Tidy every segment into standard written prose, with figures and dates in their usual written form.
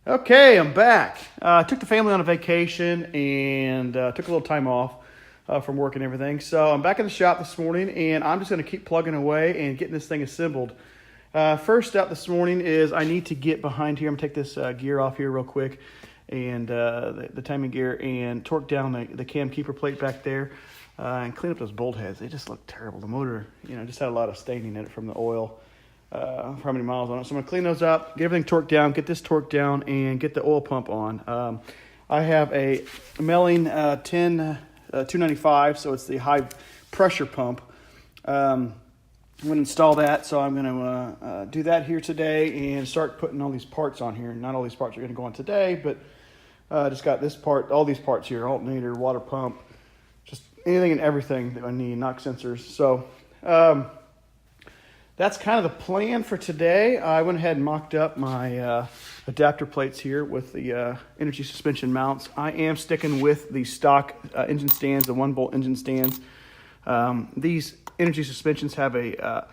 Okay, I'm back. Took the family on a vacation and took a little time off from work and everything. So I'm back in the shop this morning, and I'm just going to keep plugging away and getting this thing assembled. First up this morning is I need to get behind here. I'm going to take this gear off here real quick, and the timing gear, and torque down the cam keeper plate back there, and clean up those bolt heads. They just look terrible. The motor, just had a lot of staining in it from the oil. For how many miles on it. So I'm going to clean those up, get everything torqued down, get this torqued down, and get the oil pump on. I have a Melling 295, so it's the high pressure pump. I'm going to install that, so I'm going to do that here today and start putting all these parts on here. Not all these parts are going to go on today, but just got this part, all these parts here, alternator, water pump, just anything and everything that I need, knock sensors. So that's kind of the plan for today. I went ahead and mocked up my adapter plates here with the energy suspension mounts. I am sticking with the stock engine stands, the 1-bolt engine stands. These energy suspensions have a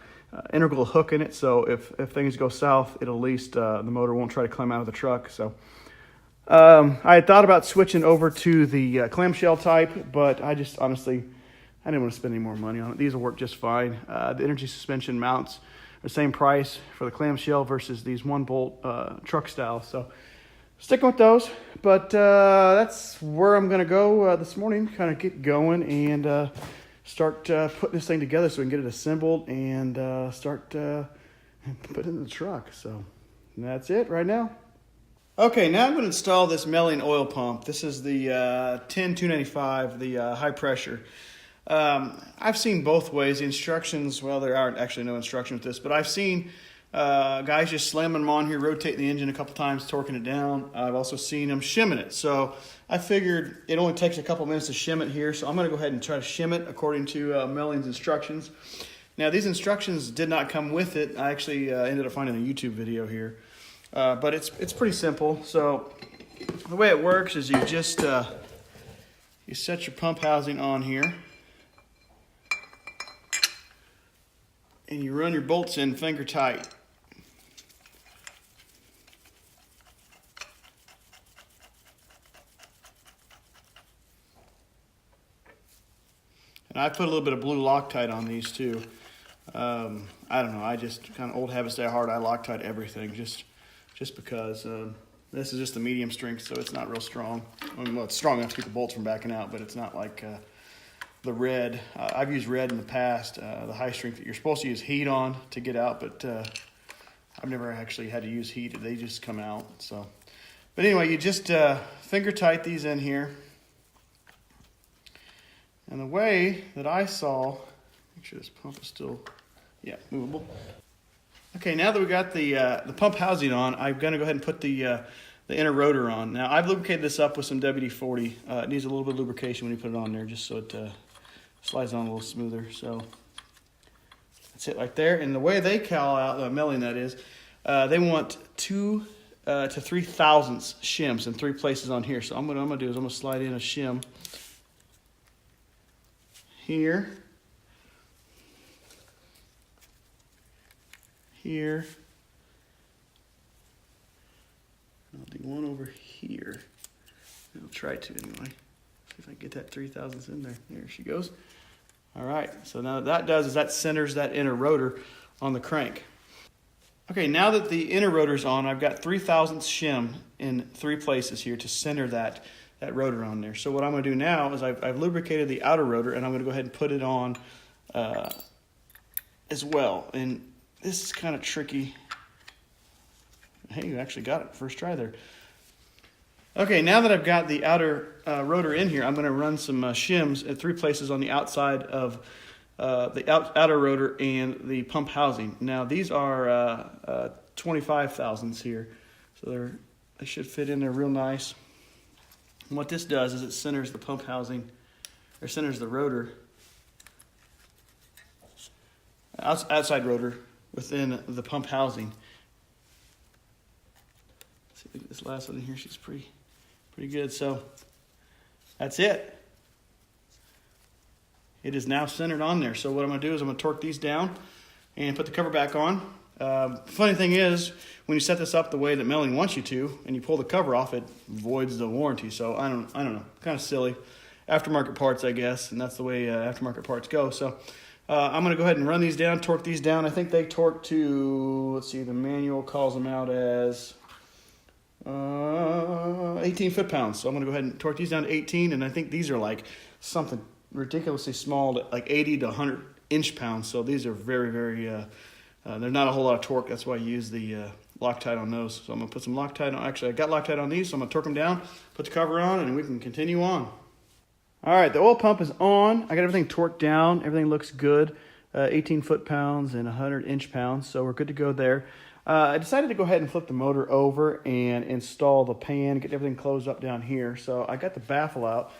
integral hook in it, so if things go south, it'll at least the motor won't try to climb out of the truck. So I had thought about switching over to the clamshell type, but I just honestly, I didn't want to spend any more money on it. These will work just fine. The energy suspension mounts are the same price for the clamshell versus these 1-bolt truck style. So sticking with those. But that's where I'm going to go this morning. Kind of get going and start putting this thing together so we can get it assembled and start putting it in the truck. So that's it right now. Okay, now I'm going to install this Melling oil pump. This is the 10295, the high pressure. I've seen both ways. The instructions, well, there aren't actually no instructions with this, but I've seen guys just slamming them on here, rotating the engine a couple times, torquing it down. I've also seen them shimming it. So I figured it only takes a couple minutes to shim it here, so I'm going to go ahead and try to shim it according to Melling's instructions. Now, these instructions did not come with it. I actually ended up finding a YouTube video here, but it's pretty simple. So the way it works is you just you set your pump housing on here, and you run your bolts in finger tight. And I put a little bit of blue Loctite on these too. I don't know, I just kind of old habits die hard. I Loctite everything just because this is just a medium strength, so it's not real strong. Well, it's strong enough to keep the bolts from backing out, but it's not like the red. I've used red in the past, the high strength that you're supposed to use heat on to get out, but I've never actually had to use heat. They just come out. So, but anyway, you just finger tight these in here. And the way that I saw, make sure this pump is still, movable. Okay, now that we got the pump housing on, I'm gonna go ahead and put the inner rotor on. Now, I've lubricated this up with some WD-40. It needs a little bit of lubrication when you put it on there, just so it slides on a little smoother. So that's it right there. And the way they call out, Melling that is, they want 2 to 3 thousandths shims in 3 places on here. So what I'm gonna do is I'm gonna slide in a shim here, here. I'll do one over here. I'll try to anyway. See if I can get that 3 thousandths in there. There she goes. All right, so now what that does is that centers that inner rotor on the crank. Okay, now that the inner rotor's on, I've got 3 thousandths shim in 3 places here to center that rotor on there. So what I'm going to do now is I've lubricated the outer rotor, and I'm going to go ahead and put it on as well. And this is kind of tricky. Hey, you actually got it first try there. Okay, now that I've got the outer rotor in here, I'm going to run some shims at 3 places on the outside of the outer rotor and the pump housing. Now these are 25 thousandths here, so they should fit in there real nice. And what this does is it centers the pump housing, or centers the rotor, outside rotor within the pump housing. See, look at this last one in here. She's pretty good. So that's it. It is now centered on there. So what I'm going to do is I'm going to torque these down and put the cover back on. Funny thing is, when you set this up the way that Melling wants you to, and you pull the cover off, it voids the warranty. So I don't know, kind of silly. Aftermarket parts, I guess, and that's the way aftermarket parts go. So I'm going to go ahead and run these down, torque these down. I think they torque to, let's see, the manual calls them out as 18 foot-pounds. So I'm going to go ahead and torque these down to 18, and I think these are like something ridiculously small, like 80 to 100 inch-pounds. So these are very, very, they're not a whole lot of torque. That's why I use the Loctite on those. So I'm going to put some Loctite on. Actually, I got Loctite on these, so I'm going to torque them down, put the cover on, and we can continue on. All right, the oil pump is on. I got everything torqued down. Everything looks good. 18 foot-pounds and 100 inch-pounds, so we're good to go there. I decided to go ahead and flip the motor over and install the pan, get everything closed up down here. So I got the baffle out.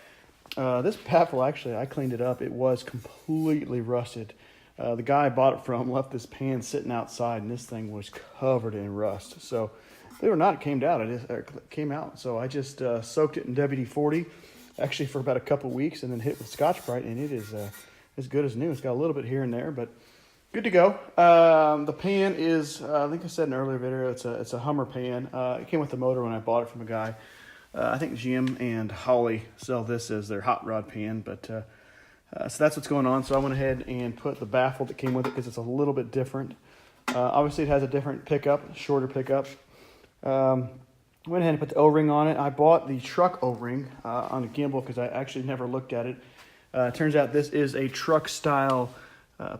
This baffle, actually, I cleaned it up. It was completely rusted. The guy I bought it from left this pan sitting outside, and this thing was covered in rust. So believe it or not, it came out. So I just soaked it in WD-40. Actually for about a couple weeks, and then hit with Scotch-Brite, and it is as good as new. It's got a little bit here and there, but good to go. The pan is, I think I said in an earlier video, it's a Hummer pan. It came with the motor when I bought it from a guy. I think Jim and Holly sell this as their hot rod pan, but so that's what's going on. So I went ahead and put the baffle that came with it because it's a little bit different. Obviously, it has a different pickup, shorter pickup. Went ahead and put the O-ring on it. I bought the truck O-ring on the gimbal because I actually never looked at it. Turns out this is a truck style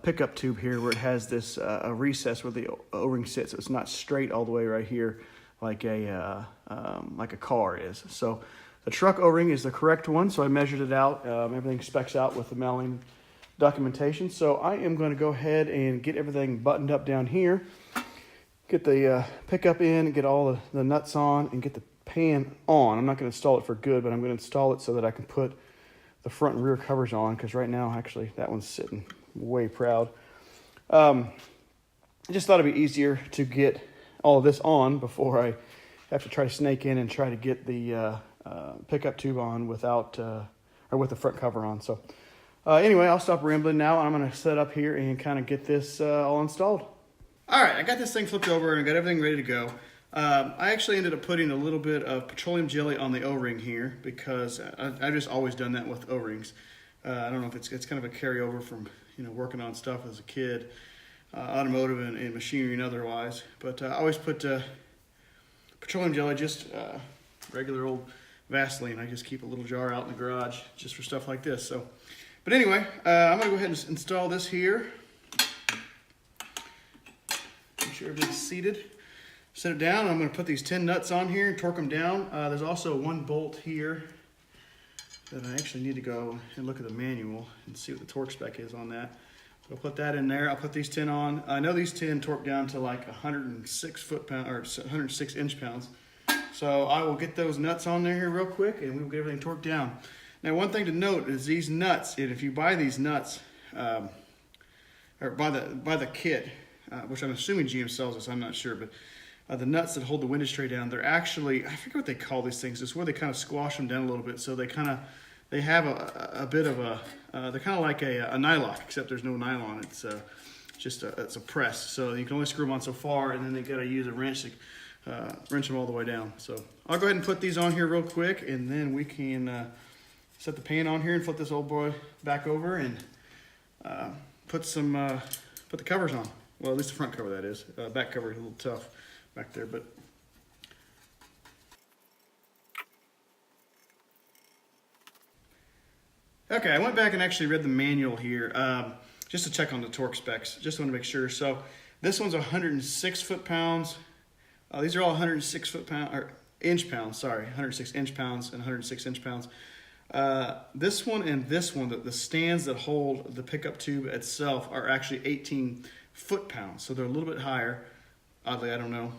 pickup tube here where it has this a recess where the O-ring sits. So it's not straight all the way right here like a car is. So the truck O-ring is the correct one. So I measured it out. Everything specs out with the Melling documentation. So I am going to go ahead and get everything buttoned up down here. Get the pickup in, get all the nuts on, and get the pan on. I'm not going to install it for good, but I'm going to install it so that I can put the front and rear covers on, because right now, actually, that one's sitting way proud. I just thought it'd be easier to get all of this on before I have to try to snake in and try to get the pickup tube on without, or with the front cover on. So anyway, I'll stop rambling now. I'm going to set up here and kind of get this all installed. All right, I got this thing flipped over and I got everything ready to go. I actually ended up putting a little bit of petroleum jelly on the O-ring here because I've just always done that with O-rings. I don't know if it's kind of a carryover from working on stuff as a kid, automotive and machinery and otherwise. But I always put petroleum jelly, just regular old Vaseline. I just keep a little jar out in the garage just for stuff like this. So, but anyway, I'm gonna go ahead and install this here. Sure everything's seated. Set it down. I'm going to put these 10 nuts on here and torque them down. There's also one bolt here that I actually need to go and look at the manual and see what the torque spec is on that. So I'll put that in there. I'll put these 10 on. I know these 10 torque down to like 106 foot-pound or 106 inch-pounds. So I will get those nuts on there here real quick, and we'll get everything torqued down. Now, one thing to note is these nuts. And if you buy these nuts, or buy the kit. Which I'm assuming GM sells this, I'm not sure, but the nuts that hold the window tray down, they're actually, I forget what they call these things, it's where they kind of squash them down a little bit, so they have a bit of a, they're kind of like a nylock, except there's no nylon, it's just it's a press, so you can only screw them on so far, and then they got to use a wrench to wrench them all the way down. So I'll go ahead and put these on here real quick, and then we can set the pan on here and flip this old boy back over and put the covers on. Well, at least the front cover, that is. Back cover is a little tough back there, but. Okay, I went back and actually read the manual here just to check on the torque specs. Just want to make sure. So this one's 106 foot-pounds. These are all 106 foot-pound or inch-pounds. Sorry, 106 inch-pounds and 106 inch-pounds. This one and this one, the stands that hold the pickup tube itself are actually 18 foot-pounds, so they're a little bit higher. Oddly, I don't know.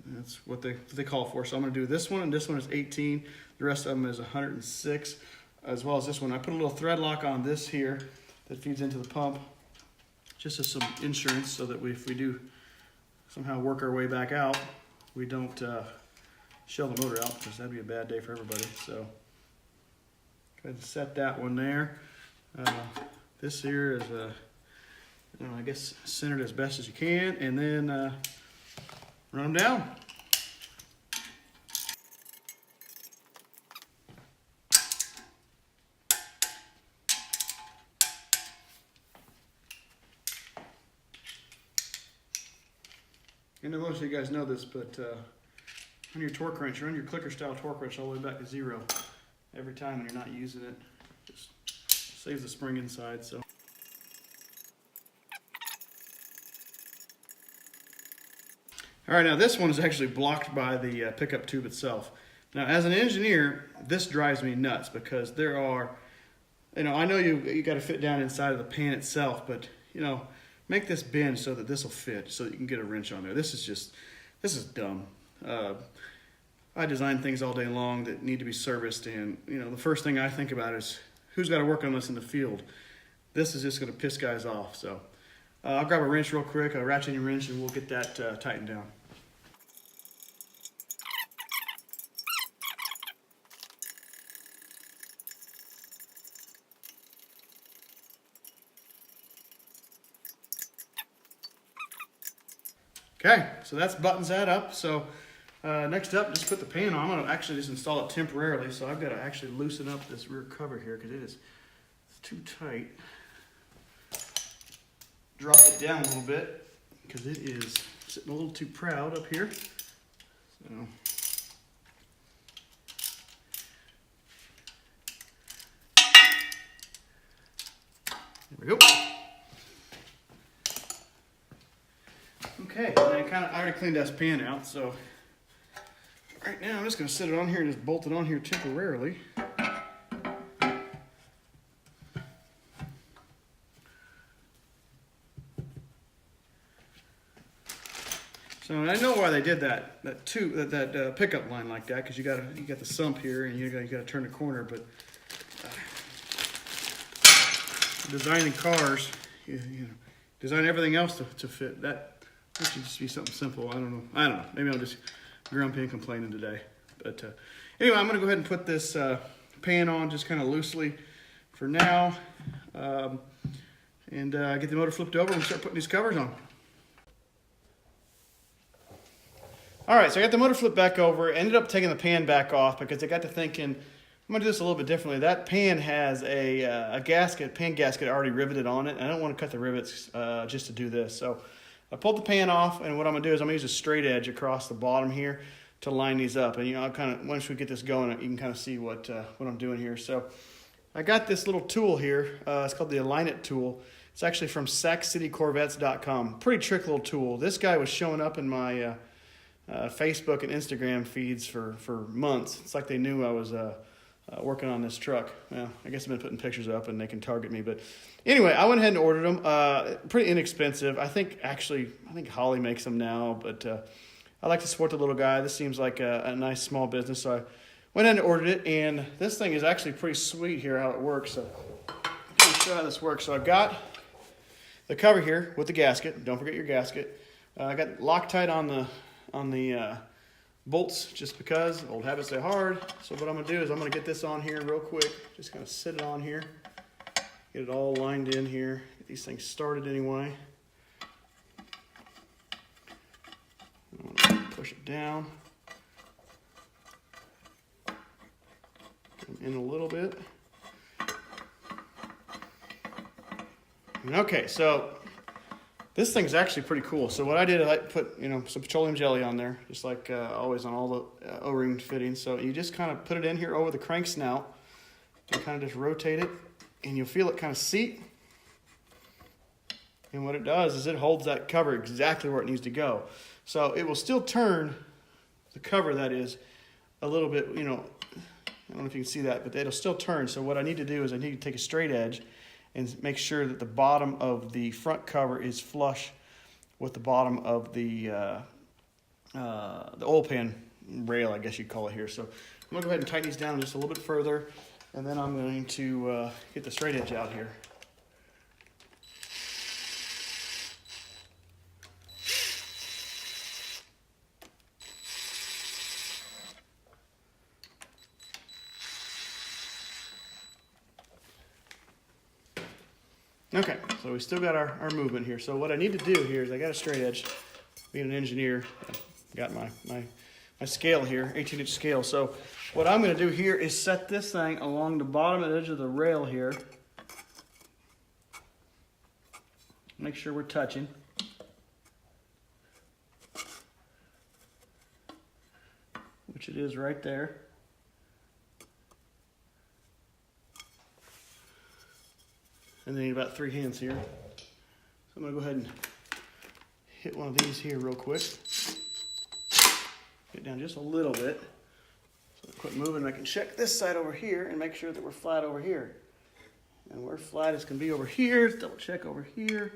That's what they call for. So I'm going to do this one, and this one is 18. The rest of them is 106, as well as this one. I put a little thread lock on this here that feeds into the pump, just as some insurance, so that if we do somehow work our way back out, we don't shell the motor out, because that'd be a bad day for everybody. So go ahead and set that one there. This here is I guess center it as best as you can, and then run them down. And most of you guys know this, but on your torque wrench, run your clicker style torque wrench all the way back to 0 every time when you're not using it. Just saves the spring inside. So. All right, now this one is actually blocked by the pickup tube itself. Now, as an engineer, this drives me nuts because there are, I know you got to fit down inside of the pan itself, but make this bend so that this will fit, so that you can get a wrench on there. This is dumb. I design things all day long that need to be serviced, and the first thing I think about is who's got to work on this in the field. This is just going to piss guys off. So I'll grab a wrench real quick, a ratcheting wrench, and we'll get that tightened down. Okay, so that's buttons that up. So next up, just put the pan on. I'm going to actually just install it temporarily. So I've got to actually loosen up this rear cover here because it's too tight. Drop it down a little bit because it is sitting a little too proud up here. So there we go. Okay, and I already cleaned that pan out, so right now I'm just going to set it on here and just bolt it on here temporarily. So I know why they did that pickup line like that, because you got the sump here and you got to turn the corner, but designing cars, design everything else to fit that. This should just be something simple. I don't know. Maybe I'm just grumpy and complaining today. But anyway, I'm going to go ahead and put this pan on just kind of loosely for now. And get the motor flipped over and start putting these covers on. All right, so I got the motor flipped back over. Ended up taking the pan back off because I got to thinking, I'm going to do this a little bit differently. That pan has a pan gasket already riveted on it. And I don't want to cut the rivets just to do this. So I pulled the pan off, and what I'm going to do is I'm going to use a straight edge across the bottom here to line these up. And I'll kind of, once we get this going, you can kind of see what I'm doing here. So I got this little tool here. It's called the Align It tool. It's actually from SacCityCorvettes.com. Pretty trick little tool. This guy was showing up in my Facebook and Instagram feeds for months. It's like they knew I was working on this truck. Well, I guess I've been putting pictures up and they can target me. But anyway, I went ahead and ordered them. Pretty inexpensive. I think Holly makes them now, but I like to support the little guy. This seems like a nice small business. So I went ahead and ordered it, and this thing is actually pretty sweet here how it works. So let me show you how this works. So I've got the cover here with the gasket. Don't forget your gasket. I got Loctite on the bolts just because old habits die hard. So what I'm going to do is I'm going to get this on here real quick. Just kind of sit it on here. Get it all lined in here. Get these things started anyway. I'm going to push it down. Get them in a little bit. Okay, so this thing's actually pretty cool. So what I did, I put some petroleum jelly on there, just like always on all the O-ring fittings. So you just kind of put it in here over the crank snout and kind of just rotate it, and you'll feel it kind of seat. And what it does is it holds that cover exactly where it needs to go. So it will still turn the cover, that is, a little bit, I don't know if you can see that, but it'll still turn. So what I need to do is I need to take a straight edge and make sure that the bottom of the front cover is flush with the bottom of the oil pan rail, I guess you'd call it here. So I'm going to go ahead and tighten these down just a little bit further, and then I'm going to get the straight edge out here. Okay, so we still got our movement here. So what I need to do here is I got a straight edge. Being an engineer, I've got my scale here, 18-inch scale. So what I'm going to do here is set this thing along the bottom edge of the rail here. Make sure we're touching. Which it is right there. And then you need about 3 hands here. So I'm going to go ahead and hit one of these here real quick. Get down just a little bit. So quit moving. I can check this side over here and make sure that we're flat over here. And we're flat as can be over here. Double check over here.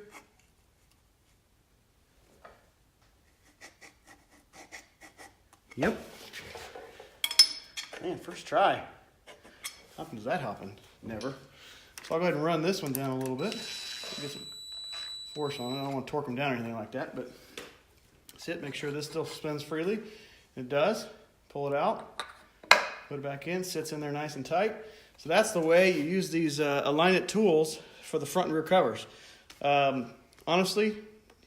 Yep. Man, first try. How often does that happen? Never. So I'll go ahead and run this one down a little bit. Get some force on it. I don't want to torque them down or anything like that, but that's it. Make sure this still spins freely. It does. Pull it out. Put it back in. Sits in there nice and tight. So that's the way you use these Align It tools for the front and rear covers. Honestly,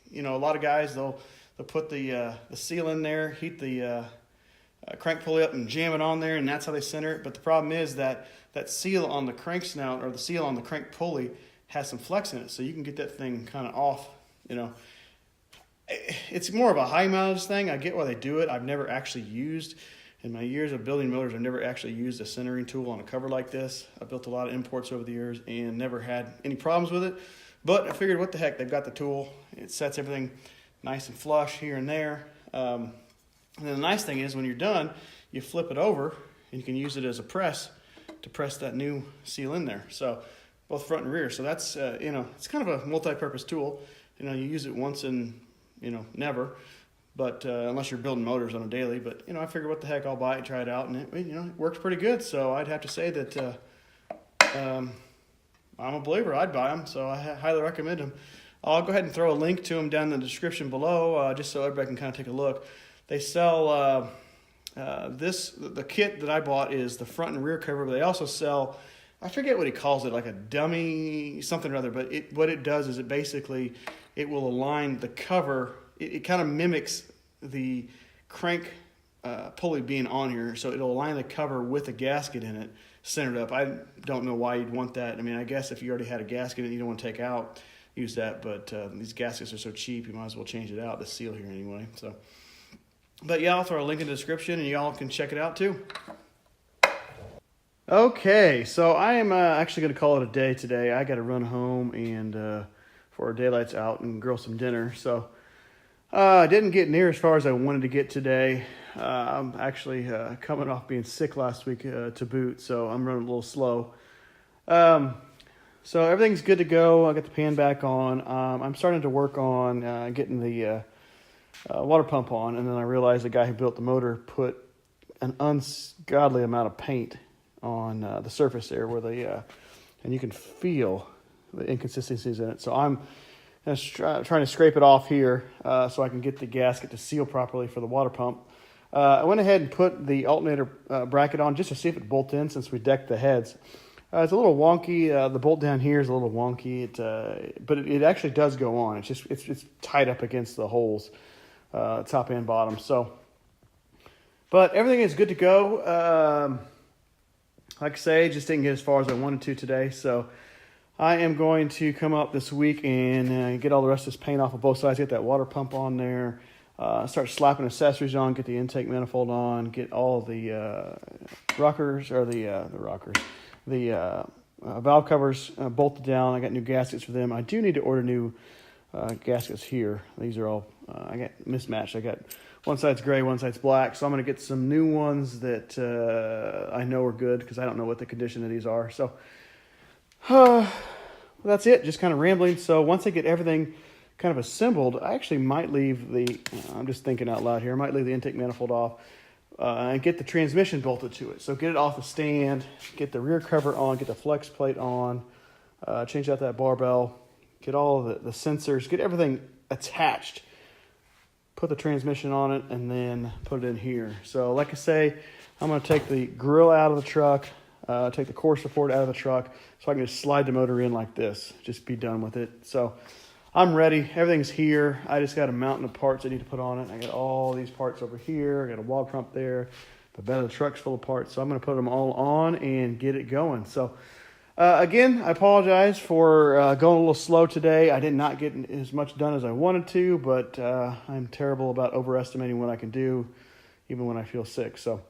you know, a lot of guys, they'll put the seal in there, heat the crank pulley up and jam it on there, and that's how they center it. But the problem is that seal on the crank snout or the seal on the crank pulley has some flex in it, so you can get that thing kind of off. You know, it's more of a high mileage thing. I get why they do it. I've never actually used, in my years of building motors, I've never actually used a centering tool on a cover like this. I've built a lot of imports over the years and never had any problems with it. But I figured, what the heck, they've got the tool. It sets everything nice and flush here and there. And then the nice thing is when you're done, you flip it over and you can use it as a press to press that new seal in there. So both front and rear. So that's, you know, it's kind of a multi-purpose tool. You know, you use it once and, you know, never. But unless you're building motors on a daily. But, you know, I figured, what the heck, I'll buy it, try it out. And it, you know, it works pretty good. So I'd have to say that I'm a believer. I'd buy them. So I highly recommend them. I'll go ahead and throw a link to them down in the description below, just so everybody can kind of take a look. They sell the kit that I bought is the front and rear cover, but they also sell, I forget what he calls it, like a dummy something or other, but what it does is it will align the cover. It kind of mimics the crank pulley being on here, so it'll align the cover with a gasket in it, centered up. I don't know why you'd want that. I mean, I guess if you already had a gasket that you don't want to take out, use that, but these gaskets are so cheap, you might as well change it out, the seal here anyway. So, but yeah, I'll throw a link in the description and y'all can check it out too. Okay, so I am actually going to call it a day today. I got to run home and for our daylights out and grill some dinner. So I didn't get near as far as I wanted to get today. I'm actually coming off being sick last week to boot, so I'm running a little slow. So everything's good to go. I got the pan back on. I'm starting to work on getting the water pump on, and then I realized the guy who built the motor put an ungodly amount of paint on the surface there where and you can feel the inconsistencies in it. So I'm trying to scrape it off here so I can get the gasket to seal properly for the water pump. I went ahead and put the alternator bracket on just to see if it bolted in, since we decked the heads. It's a little wonky. The bolt down here is a little wonky, but it actually does go on. It's just it's tied up against the holes, top and bottom. So, but everything is good to go. Like I say, just didn't get as far as I wanted to today. So I am going to come up this week and get all the rest of this paint off of both sides. Get that water pump on there. Start slapping accessories on. Get the intake manifold on. Get all the rockers or the valve covers bolted down. I got new gaskets for them. I do need to order new gaskets here. These are all I got mismatched. I got one side's gray, one side's black. So I'm going to get some new ones that I know are good, because I don't know what the condition of these are. So that's it. Just kind of rambling. So once I get everything kind of assembled, I actually might leave I'm just thinking out loud here. I might leave the intake manifold off. And get the transmission bolted to it. So get it off the stand, get the rear cover on, get the flex plate on, change out that barbell, get all of the sensors, get everything attached, put the transmission on it, and then put it in here. So like I say, I'm going to take the grill out of the truck, take the core support out of the truck so I can just slide the motor in like this, just be done with it. So I'm ready. Everything's here. I just got a mountain of parts I need to put on it. I got all these parts over here. I got a wall pump there. The bed of the truck's full of parts. So I'm going to put them all on and get it going. So again, I apologize for going a little slow today. I did not get as much done as I wanted to, but I'm terrible about overestimating what I can do, even when I feel sick. So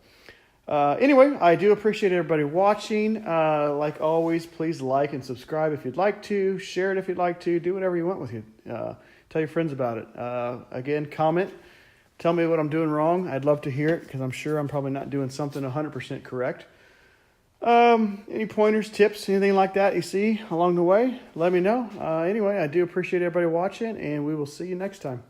anyway, I do appreciate everybody watching. Like always, please like and subscribe if you'd like to. Share it if you'd like to. Do whatever you want with you. Tell your friends about it. Again, comment. Tell me what I'm doing wrong. I'd love to hear it because I'm sure I'm probably not doing something 100% correct. Any pointers, tips, anything like that you see along the way, let me know. Anyway, I do appreciate everybody watching, and we will see you next time.